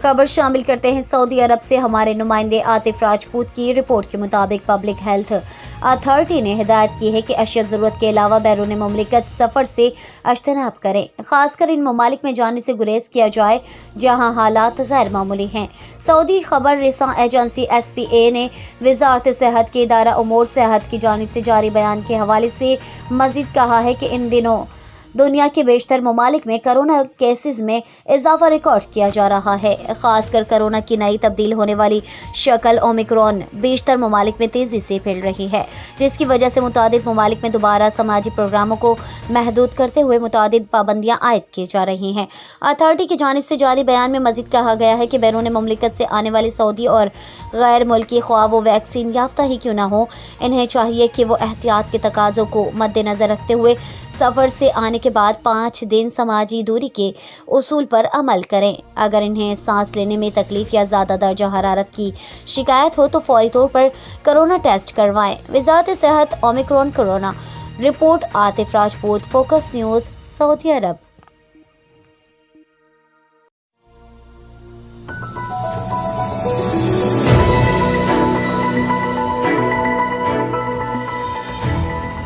खबर शामिल करते हैं सऊदी अरब से। हमारे नुमाइंदे आतिफ राजपूत की रिपोर्ट के मुताबिक पब्लिक हेल्थ अथॉरिटी ने हिदायत की है कि अशद ज़रूरत के अलावा बैरून मुमलिकत सफ़र से अज्तनाब करें, खासकर इन ममालिक में जाने से गुरेज किया जाए जहां हालात गैर मामूली हैं। सऊदी खबर रिसां एजेंसी SPA ने वज़ारत सेहत के इदारा उमूर सेहत की जानिब से जारी बयान के हवाले से मज़ीद कहा है कि इन दिनों दुनिया के बेशतर ममालिक में कोरोना केसेस में इजाफा रिकॉर्ड किया जा रहा है। खासकर कोरोना की नई तब्दील होने वाली शक्ल ओमिक्रॉन बेशतर ममालिक में तेज़ी से फैल रही है, जिसकी वजह से मुतादिद ममालिक में दोबारा समाजी प्रोग्रामों को महदूद करते हुए मुतादिद पाबंदियाँ आयद की जा रही हैं। अथॉरिटी की जानिब से जारी बयान में मज़ीद कहा गया है कि बैरून मुमलिकत से आने वाले सऊदी और गैर मुल्की ख्वाह वो वैक्सीन याफ्ता ही क्यों न हो, इन्हें चाहिए कि वो एहतियात के तकाज़ों को मद्देनज़र रखते हुए सफ़र से आने के बाद 5 दिन समाजी दूरी के उसूल पर अमल करें। अगर इन्हें सांस लेने में तकलीफ़ या ज़्यादा दर्जा हरारत की शिकायत हो तो फौरी तौर पर कोरोना टेस्ट करवाएं। वज़ारत सेहत Omicron corona. Report Atif Rajput, Focus News, Saudi अरब।